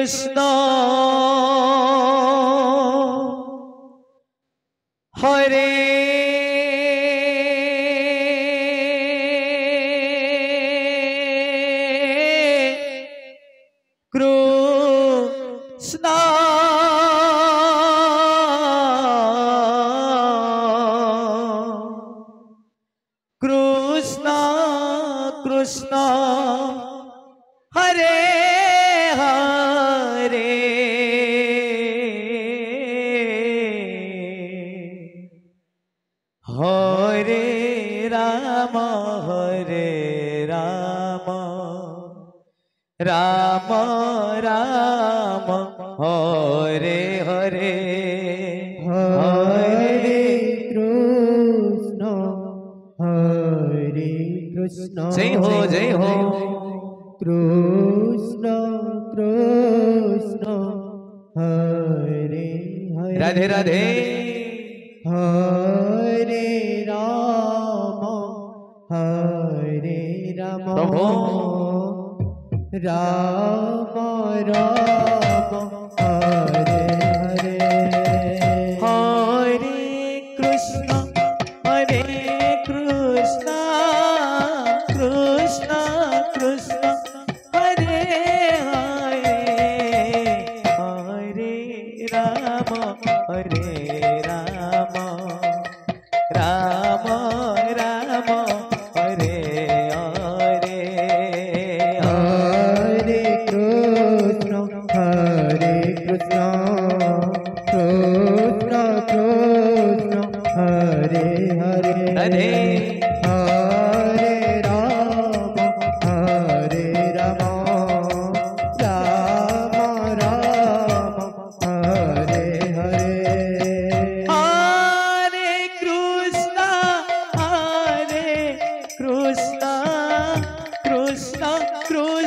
कृष्ण हरे कृष्ण कृष्ण कृष्ण हरे हरे हरे राम राम राम हरे हरे हरे कृष्ण हरे कृष्ण जय हो कृष्ण कृष्ण हरे हरे राधे राधे हरे राम प्रभु राम राम हरे हरे हरे कृष्ण कृष्ण कृष्ण हरे हरे हरे राम राम राम हरे हरे हरे कृष्ण कृष्ण कृष्ण हरे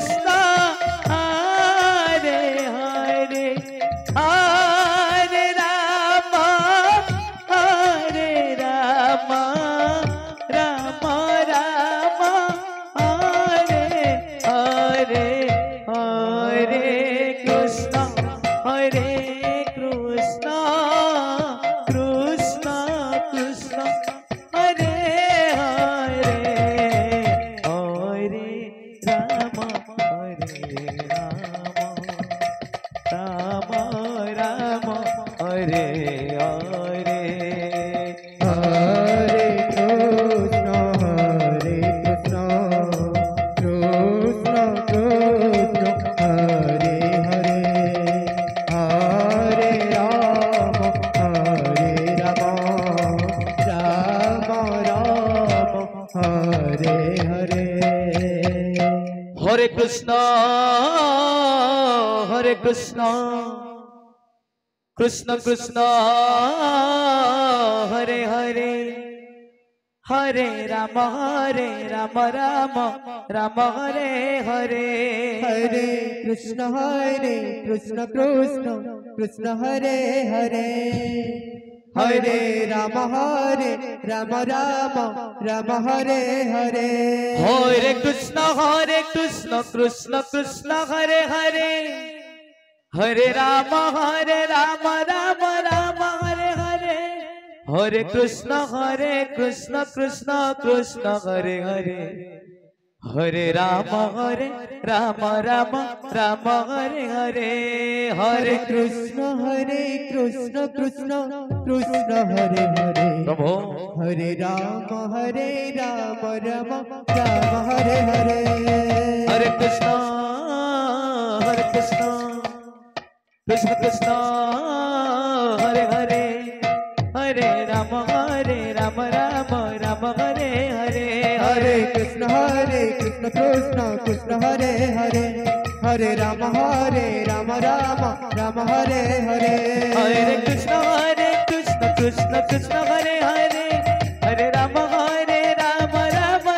हरे हरे हरे राम राम राम हरे हरे हरे कृष्ण कृष्ण कृष्ण हरे हरे हरे राम राम राम हरे हरे हरे कृष्ण कृष्ण कृष्ण हरे हरे हरे राम राम राम हरे हरे हरे कृष्ण कृष्ण कृष्ण हरे हरे हरे राम राम राम हरे हरे हरे कृष्ण कृष्ण कृष्ण हरे हरे हरे राम राम राम हरे हरे हरे कृष्ण कृष्ण कृष्ण हरे हरे हरे राम राम हरे हरे हरे कृष्ण कृष्ण कृष्ण हरे हरे हरे राम राम हरे हरे हरे कृष्ण कृष्ण कृष्ण हरे हरे हरे राम राम हरे हरे हरे कृष्ण कृष्ण हरे हरे प्रभु हरे Ram Ram Hare Hare Hare Krishna Krishna Krishna Hare Hare Hare Ram Ram Hare Hare Hare Krishna Krishna Hare Hare Hare Ram Ram Hare Hare Hare Krishna Krishna Krishna Hare Hare Hare Ram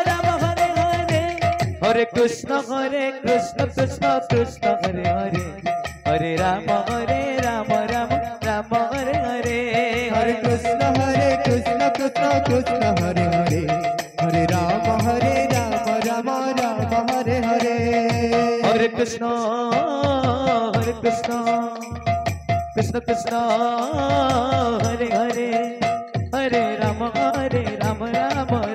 Ram Hare Hare Hare Krishna Krishna Krishna Hare Hare Hare Ram Ram Hare Hare Hare Krishna Krishna Hare Hare Hare Ram Ram Hare Hare Hare Krishna Hare Krishna Krishna Krishna Hare Hare Hare Rama Rama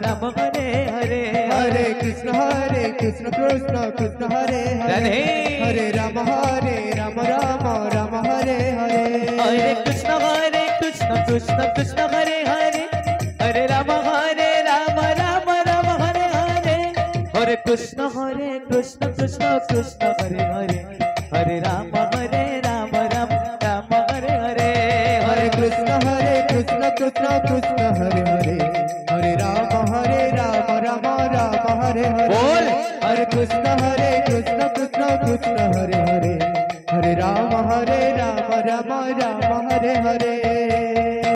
Rama Hare Hare Hare Krishna Krishna Krishna Hare Hare Hare Rama Rama Hare Hare Hare Krishna Krishna Krishna Hare Hare Hare Rama Rama Hare Hare Hare Krishna Krishna Krishna Hare Hare Hare Rama